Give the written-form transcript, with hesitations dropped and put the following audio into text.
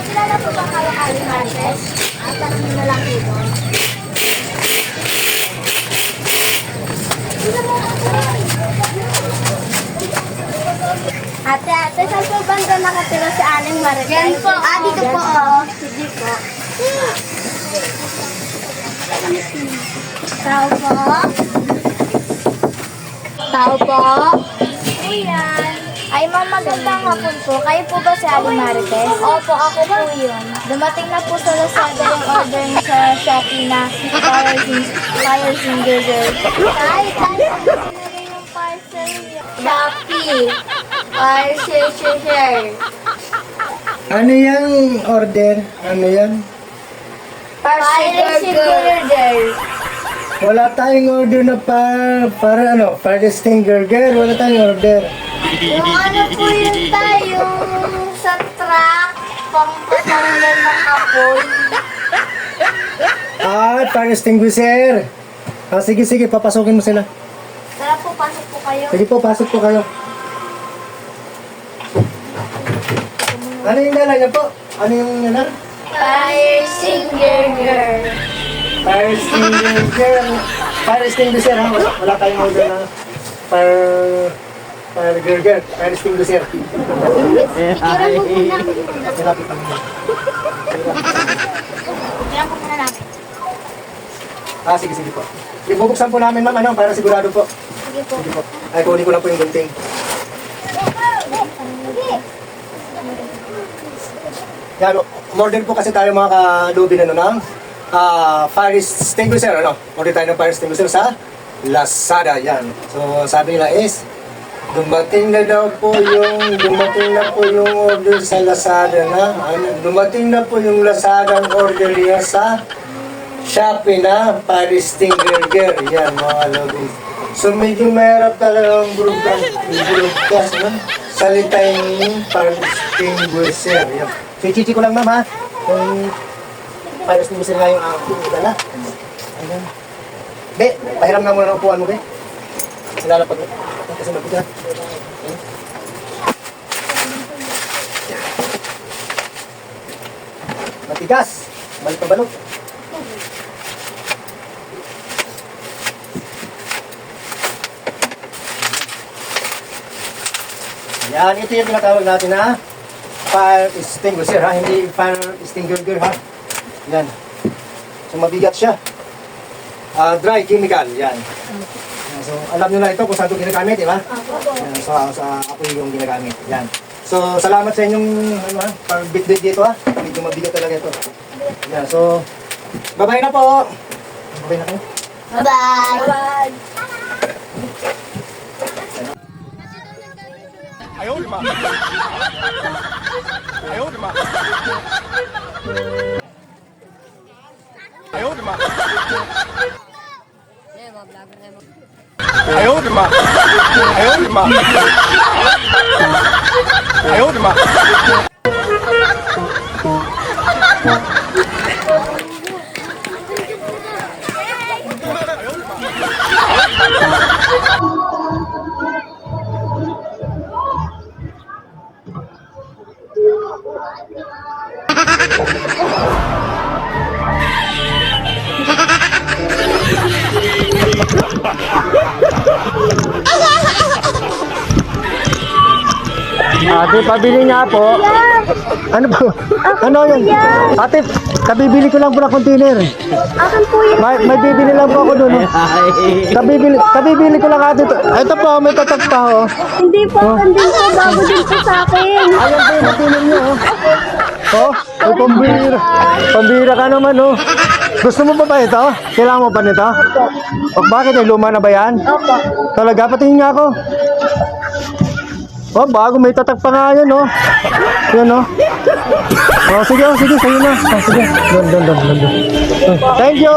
Kilala po ba kayo Aling Marites? At tanongin na lang dito. Ate, saan po banda nakatira si Aling Marites? Yan po. Dito po. Sige po. Tao po. Tao po. Yan. Ay, ma'am, magandang hapon po. Kayo po ba si Aling Marites? Opo, ako po yun. Dumating na po sa Lazada yung order niyo sa Shopee na Fire Singer Girl. Tay, yung parcel niyo. Shopee. Fire Singer. Ano yung order? Ano yan? Fire Singer Girl. Wala tayong order na para ano, Firesting Girl. Wala tayong order. Yung ano po yun tayo, sa truck, pang-patalan ng apoy. Fire extinguisher. Sige, papasukin mo sila. Tara po, pasok po kayo. Sige po, pasok po kayo. Ano yung dala niya po? Ano yung dala? Fire Singer Girl. Fire extinguisher. Fire extinguisher ha? Wala tayong order na Fire extinguisher. Picturean mo muna. Silapit kami. Picturean po muna namin. Sige po. Ibubuksan po namin ma'am, ano, para sigurado po. Sige po. Sige po. Ay, kunin ko lang po yung gunting. Yan, umorder po kasi tayo mga kalubi na ng fire extinguisher, ano? Order tayo ng fire extinguisher sa Lazada, yan. So, sabi nila is, dumating na po yung order sa Lazada na, dumating na po yung Lazada ang order niya sa Shopee na fire extinguisher, yan mga kalubi. So, medyo mahirap talaga ang broadcast, no? Salita yung fire extinguisher, yan. So, ichichi ko lang ma'am ha. Kung fire extinguisher nga yung dala. Ayan. Be, pahiram nga muna ng upuan mo, be. Nilalapag mo. Kasi mabigat. Matigas. Balik pa balot. Ayan, ito yung tinatawag natin na fire extinguisher ha, hindi fire extinguisher ha. Yan. So mabigat siya. Dry chemical, yan. So alam nyo na ito kung saan ito ginagamit, di ba? Yan, sa apoy yung ginagamit. Yan. So salamat sa inyong bit-bit dito ha. Medyo mabigat talaga ito. Yan, so bye-bye na po. Bye-bye na kayo. Bye-bye. Bye-bye. Ayaw, di ba? Ayaw, di ba? Ayaw, di ba? Ayaw, di ba? Ayaw, di ba? Ayaw, di ba? Ate, pabili nga po. Ano po? Ano yan? Ate, kabibili ko lang po ng container. Akin po yun. May bibili lang po ako doon. Kabibili ko lang ate. Ito po, may tatak pa oh. Hindi po, andun po, bago din po sa akin. Ayan po yung container niyo oh. Oh, may pambira. Pambira ka naman oh. Gusto mo pa ba ito? Kailangan mo pa nito? O bakit? Luma na ba yan? Opo. Talaga, patingin nga ako. Oh, bago may tatak pa nga yun, oh. Yan, oh. Oh, sige, sa'yo na. Oh, sige. Doon. Thank you!